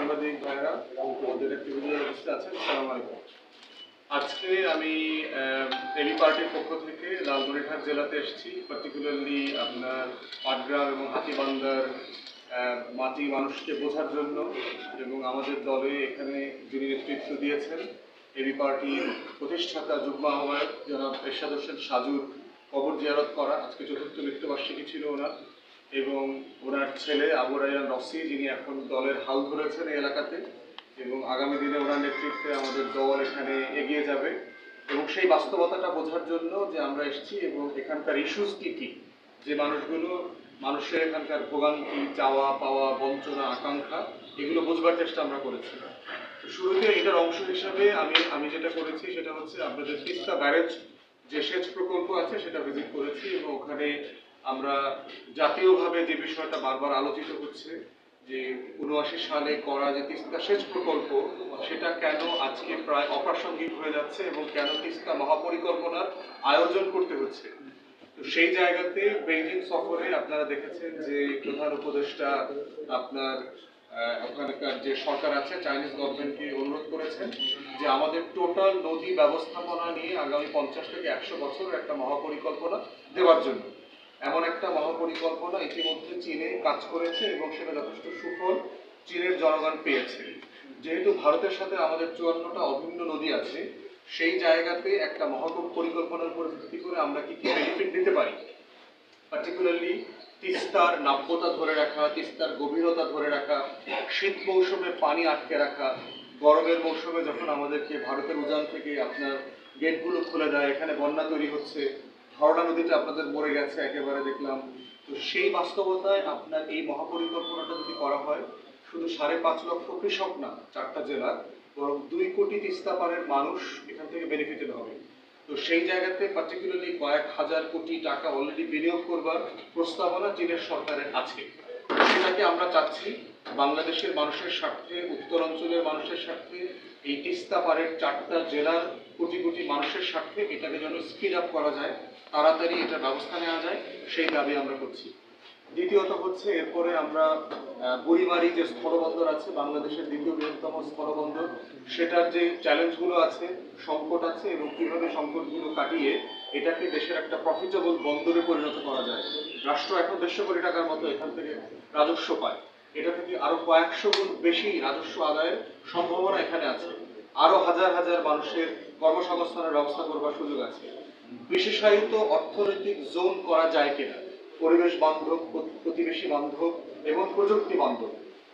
সাংবাদিক ভাইরা আমাদের টেলিভিশন অফিসে আছেন, আসসালামু আলাইকুম। আজকে আমি এবি পার্টির পক্ষ থেকে লালমনিরহাট জেলাতে এসেছি, পার্টিকুলারলি আপনার পাটগ্রাম এবং হাতীবান্ধার মাটি মানুষকে বোঝার জন্য, এবং আমাদের দলে এখানে যিনি নেতৃত্ব দিয়েছেন এবি পার্টির প্রতিষ্ঠাতা যুগ্ম আহ্বায়ক জনাব এরশাদ হোসেন সাজুর কবর জিয়ারত করা। আজকে চতুর্থ মৃত্যুবার্ষিকী ছিল ওনার, এবং ওনার ছেলে আবু রায়হান রসি যিনি এখন দলের হাল ধরেছেন এই এলাকাতে, এবং আগামী দিনে ওনার নেতৃত্বে আমাদের দল এখানে এগিয়ে যাবে। এবং সেই বাস্তবতাটা বোঝার জন্য যে আমরা এসেছি এবং এখানকার ইস্যুস কী কী, যে মানুষের এখানকার ভোগান্তি, চাওয়া পাওয়া, বঞ্চনা, আকাঙ্ক্ষা, এগুলো বোঝবার চেষ্টা আমরা করেছি। শুরুতে এটার অংশ হিসাবে আমি যেটা করেছি সেটা হচ্ছে আপনাদের তিস্তা ব্যারেজ যে সেচ প্রকল্প আছে সেটা ভিজিট করেছি, এবং ওখানে আমরা জাতীয়ভাবে যে বিষয়টা বারবার আলোচিত হচ্ছে যে ৭৯ সালে করা যে তিস্তা সেচ প্রকল্প, সেটা কেন আজকে প্রায় অপ্রাসঙ্গিক হয়ে যাচ্ছে এবং কেন তিস্তা মহাপরিকল্পনার আয়োজন করতে হচ্ছে। তো সেই জায়গাতে বেইজিং সফরে আপনারা দেখেছেন যে প্রধান উপদেষ্টা আপনার ওখানকার যে সরকার আছে চাইনিজ গভর্নমেন্টকে অনুরোধ করেছেন যে আমাদের টোটাল নদী ব্যবস্থাপনা নিয়ে আগামী 50 থেকে 100 বছরের একটা মহাপরিকল্পনা দেওয়ার জন্য। এমন একটা মহাপরিকল্পনা ইতিমধ্যে চীনে কাজ করেছে এবং সেটা যথেষ্ট সুফল চীনের জনগণ পেয়েছে। যেহেতু ভারতের সাথে আমাদের 54টা অভিন্ন নদী আছে, সেই জায়গাতে একটা মহাপরিকল্পনার উপর ভিত্তি করে আমরা কি কি বেনিফিট দিতে পারি, পার্টিকুলারলি তিস্তার নাব্যতা ধরে রাখা, তিস্তার গভীরতা ধরে রাখা, শীত মৌসুমে পানি আটকে রাখা, গরমের মৌসুমে যখন আমাদেরকে ভারতের উজান থেকে আপনার গেটগুলো খুলে দেয়, এখানে বন্যা তৈরি হচ্ছে, ধরলা নদীটা আপনাদের মরে গেছে একেবারে দেখলাম। তো সেই বাস্তবতায় আপনার এই মহাপরিকল্পনাটা যদি করা হয়, শুধু 5.5 লক্ষ কৃষক না 4টা জেলার, বরং 2 কোটি তিস্তা পাড়ের মানুষ এখান থেকে বেনিফিটেড হবে। তো সেই জায়গাতে পার্টিকুলারলি কয়েক হাজার কোটি টাকা অলরেডি বিনিয়োগ করবার প্রস্তাবনা চীনের সরকারের আছে। সেটাকে আমরা চাচ্ছি বাংলাদেশের মানুষের স্বার্থে, উত্তরাঞ্চলের মানুষের স্বার্থে, এই তিস্তা পাড়ের 4টা জেলার কোটি কোটি মানুষের স্বার্থে এটাকে যেন স্পিড আপ করা যায়, তাড়াতাড়ি এটা ব্যবস্থা নেওয়া যায়, সেই দাবি আমরা করছি। দ্বিতীয়ত হচ্ছে এরপরে আমরা বুড়িমারি যে স্থলবন্দর আছে, বাংলাদেশের দ্বিতীয় বৃহত্তম স্থলবন্দর, সেটার যে চ্যালেঞ্জগুলো আছে, সংকট আছে, এবং কিভাবে সংকটগুলো কাটিয়ে এটাকে দেশের একটা প্রফিটেবল বন্দরে পরিণত করা যায়। রাষ্ট্র এখন 150 কোটি টাকার মতো এখান থেকে রাজস্ব পায়, এটা থেকে আরো কয়েকশো গুণ বেশি রাজস্ব আদায়ের সম্ভাবনা এখানে আছে। আরো হাজার হাজার মানুষের কর্মসংস্থানের ব্যবস্থা করবার সুযোগ আছে। বিশেষায়িত অর্থনৈতিক জোন করা যায় কিনা, পরিবেশ বান্ধব, প্রতিবেশী বান্ধব এবং প্রযুক্তি বান্ধব,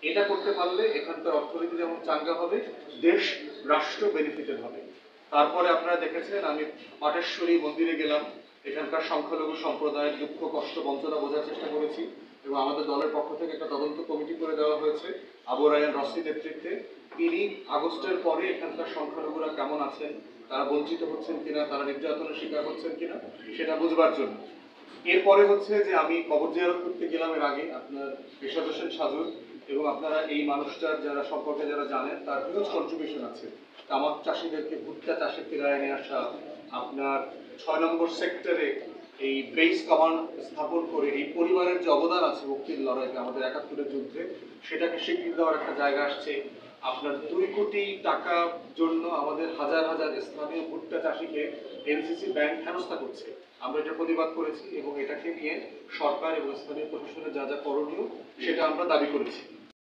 এটা করতে পারলে এখানকার অর্থনীতি যেমন চাঙ্গা হবে, দেশ রাষ্ট্র বেনিফিটেড হবে। তারপরে আপনারা দেখেছেন আমি পাটেশ্বরী মন্দিরে গেলাম, এখানকার সংখ্যালঘু সম্প্রদায়ের দুঃখ, কষ্ট, বঞ্চনা বোঝার চেষ্টা করেছি, এবং আমাদের দলের পক্ষ থেকে একটা তদন্ত কমিটি করে দেওয়া হয়েছে আবু রায়হান রসি নেতৃত্বে। তিনি আগস্টের পরে এখানকার সংখ্যালঘুরা কেমন আছেন, তারা বঞ্চিত হচ্ছেন কিনা, তারা নির্যাতনের শিকার হচ্ছেন কিনা, সেটা বুঝবার জন্য। এরপরে হচ্ছে যে আমি কবর জিয়ারত করতে গেলাম এর আগে আপনার এরশাদ হোসেন সাজুর, এবং আপনারা এই মানুষটার যারা সম্পর্কে যারা জানেন, তার হিউজ কন্ট্রিবিউশন আছে। তামাক চাষিদেরকে ভুট্টা চাষে ফিরায় নিয়ে আসা, আপনার 6 নম্বর সেক্টরে এই বেস কমান্ড স্থাপন করে এই পরিবারের যে অবদান আছে মুক্তির লড়াইতে, আমাদের 71-এর যুদ্ধে, সেটাকে স্বীকৃতি দেওয়ার একটা জায়গা আসছে। আপনার 2 কোটি টাকার জন্য আমাদের হাজার হাজার স্থানীয় ভুট্টা চাষিকে এনসিসি ব্যাংক হেনস্থা করছে। আমরা এটা প্রতিবাদ করেছি এবং এটাকে নিয়ে সরকার এবং স্থানীয় প্রশাসনের যা যা করণীয় সেটা আমরা দাবি করেছি।